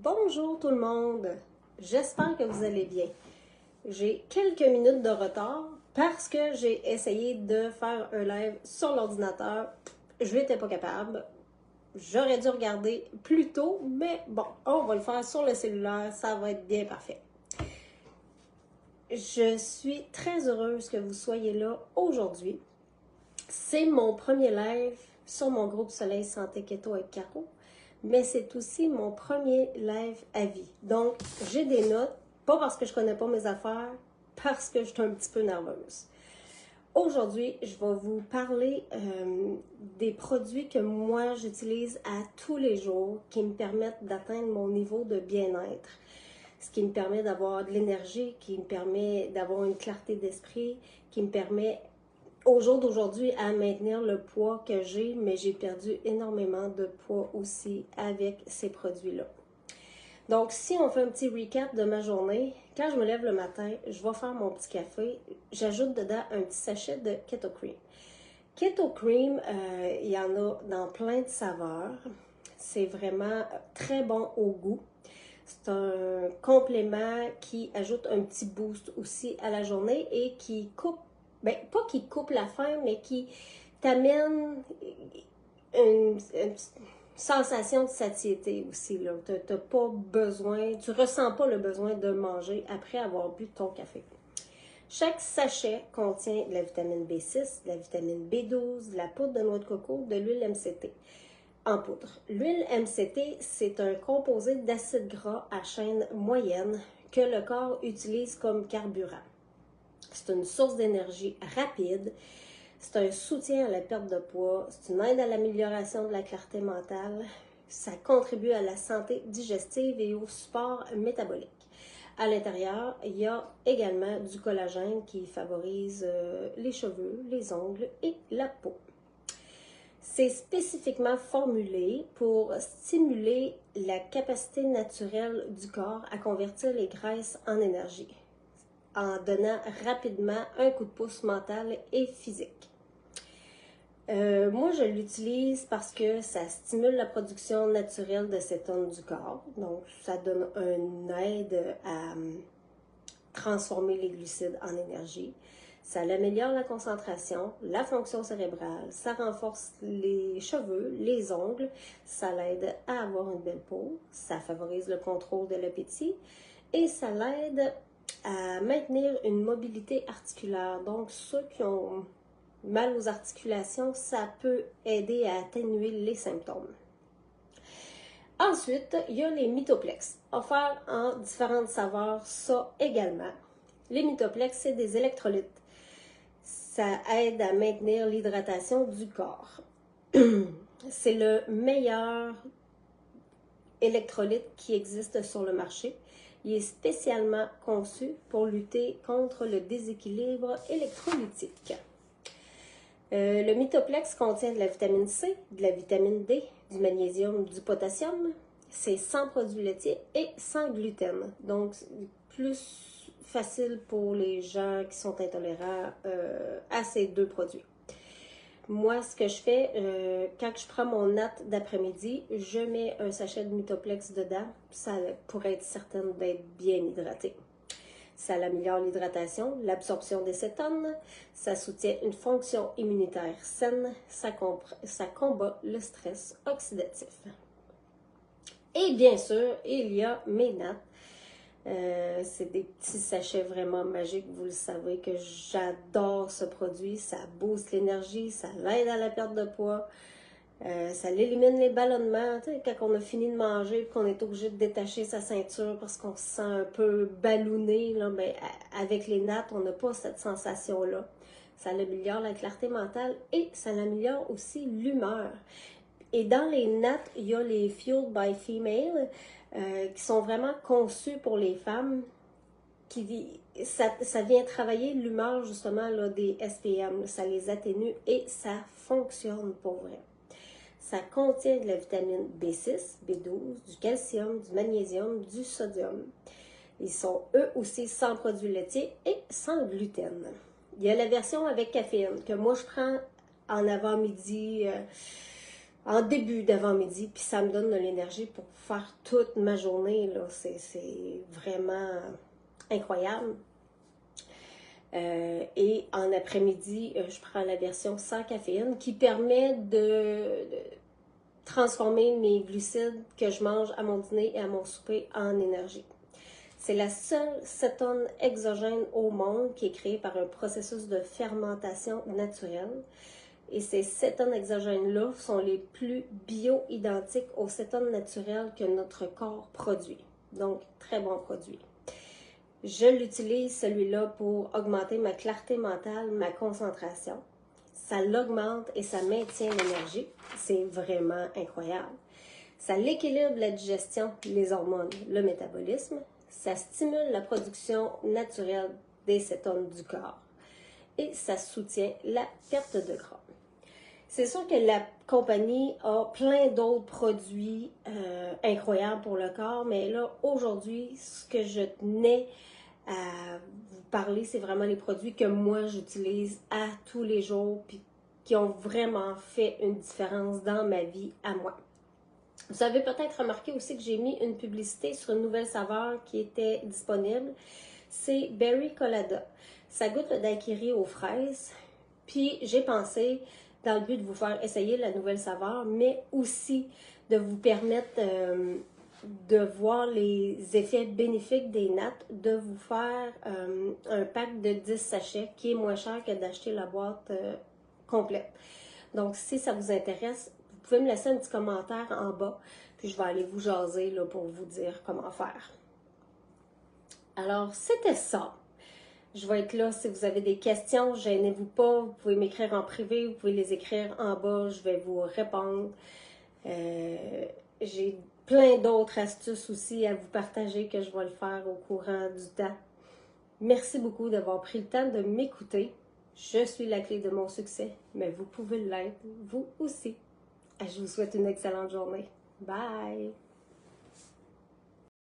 Bonjour tout le monde, j'espère que vous allez bien. J'ai quelques minutes de retard parce que j'ai essayé de faire un live sur l'ordinateur. Je n'étais pas capable. J'aurais dû regarder plus tôt, mais bon, on va le faire sur le cellulaire, ça va être bien parfait. Je suis très heureuse que vous soyez là aujourd'hui. C'est mon premier live sur mon groupe Soleil Santé Keto avec Caro, mais c'est aussi mon premier live à vie. Donc, j'ai des notes, pas parce que je connais pas mes affaires, parce que je suis un petit peu nerveuse. Aujourd'hui, je vais vous parler des produits que moi j'utilise à tous les jours qui me permettent d'atteindre mon niveau de bien-être. Ce qui me permet d'avoir de l'énergie, qui me permet d'avoir une clarté d'esprit, qui me permet au jour d'aujourd'hui à maintenir le poids que j'ai, mais j'ai perdu énormément de poids aussi avec ces produits-là. Donc, si on fait un petit recap de ma journée, quand je me lève le matin, je vais faire mon petit café, j'ajoute dedans un petit sachet de Keto Cream. Keto Cream, il y en a dans plein de saveurs. C'est vraiment très bon au goût. C'est un complément qui ajoute un petit boost aussi à la journée et qui coupe, pas qui coupe la faim, mais qui t'amène une sensation de satiété aussi. Tu n'as pas besoin, tu ressens pas le besoin de manger après avoir bu ton café. Chaque sachet contient de la vitamine B6, de la vitamine B12, de la poudre de noix de coco, de l'huile MCT en poudre. L'huile MCT, c'est un composé d'acide gras à chaîne moyenne que le corps utilise comme carburant. C'est une source d'énergie rapide, c'est un soutien à la perte de poids, c'est une aide à l'amélioration de la clarté mentale, ça contribue à la santé digestive et au support métabolique. À l'intérieur, il y a également du collagène qui favorise les cheveux, les ongles et la peau. C'est spécifiquement formulé pour stimuler la capacité naturelle du corps à convertir les graisses en énergie, en donnant rapidement un coup de pouce mental et physique. Moi, je l'utilise parce que ça stimule la production naturelle de cétone du corps. Donc, ça donne une aide à transformer les glucides en énergie. Ça améliore la concentration, la fonction cérébrale, ça renforce les cheveux, les ongles, ça l'aide à avoir une belle peau, ça favorise le contrôle de l'appétit et ça l'aide à maintenir une mobilité articulaire. Donc, ceux qui ont mal aux articulations, ça peut aider à atténuer les symptômes. Ensuite, il y a les Mytoplex, offerts en différentes saveurs, ça également. Les Mytoplex, c'est des électrolytes. Ça aide à maintenir l'hydratation du corps. C'est le meilleur électrolyte qui existe sur le marché. Il est spécialement conçu pour lutter contre le déséquilibre électrolytique. Le Mytoplex contient de la vitamine C, de la vitamine D, du magnésium, du potassium. C'est sans produits laitiers et sans gluten. Donc, plus facile pour les gens qui sont intolérants à ces deux produits. Moi, ce que je fais, quand je prends mon natte d'après-midi, je mets un sachet de Mytoplex dedans, ça pourrait être certaine d'être bien hydratée. Ça améliore l'hydratation, l'absorption des cétones, ça soutient une fonction immunitaire saine, ça combat le stress oxydatif. Et bien sûr, il y a mes nattes. C'est des petits sachets vraiment magiques, vous le savez que j'adore ce produit, ça booste l'énergie, ça l'aide à la perte de poids, ça élimine les ballonnements, tu sais, quand on a fini de manger et qu'on est obligé de détacher sa ceinture parce qu'on se sent un peu ballonné, là, ben, avec les nattes, on n'a pas cette sensation-là. Ça améliore la clarté mentale et ça améliore aussi l'humeur. Et dans les nattes, il y a les Fueled by Female qui sont vraiment conçus pour les femmes. Ça vient travailler l'humeur justement là, des SPM. Ça les atténue et ça fonctionne pour vrai. Ça contient de la vitamine B6, B12, du calcium, du magnésium, du sodium. Ils sont eux aussi sans produits laitiers et sans gluten. Il y a la version avec caféine que moi je prends en avant-midi en début d'avant-midi, puis ça me donne de l'énergie pour faire toute ma journée, là. C'est vraiment incroyable. Et en après-midi, je prends la version sans caféine qui permet de transformer mes glucides que je mange à mon dîner et à mon souper en énergie. C'est la seule cétone exogène au monde qui est créée par un processus de fermentation naturelle. Et ces cétones exogènes-là sont les plus bio-identiques aux cétones naturelles que notre corps produit. Donc, très bon produit. Je l'utilise, celui-là, pour augmenter ma clarté mentale, ma concentration. Ça l'augmente et ça maintient l'énergie. C'est vraiment incroyable. Ça l'équilibre la digestion, les hormones, le métabolisme. Ça stimule la production naturelle des cétones du corps. Et ça soutient la perte de gras. C'est sûr que la compagnie a plein d'autres produits incroyables pour le corps, mais là, aujourd'hui, ce que je tenais à vous parler, c'est vraiment les produits que moi, j'utilise à tous les jours, puis qui ont vraiment fait une différence dans ma vie à moi. Vous avez peut-être remarqué aussi que j'ai mis une publicité sur une nouvelle saveur qui était disponible. C'est Berry Colada. Ça goûte le daiquiri aux fraises. Puis j'ai pensé, dans le but de vous faire essayer la nouvelle saveur, mais aussi de vous permettre de voir les effets bénéfiques des nattes, de vous faire un pack de 10 sachets qui est moins cher que d'acheter la boîte complète. Donc, si ça vous intéresse, vous pouvez me laisser un petit commentaire en bas, puis je vais aller vous jaser là, pour vous dire comment faire. Alors, c'était ça. Je vais être là si vous avez des questions, gênez-vous pas, vous pouvez m'écrire en privé, vous pouvez les écrire en bas, je vais vous répondre. J'ai plein d'autres astuces aussi à vous partager que je vais le faire au courant du temps. Merci beaucoup d'avoir pris le temps de m'écouter. Je suis la clé de mon succès, mais vous pouvez l'être, vous aussi. Je vous souhaite une excellente journée. Bye!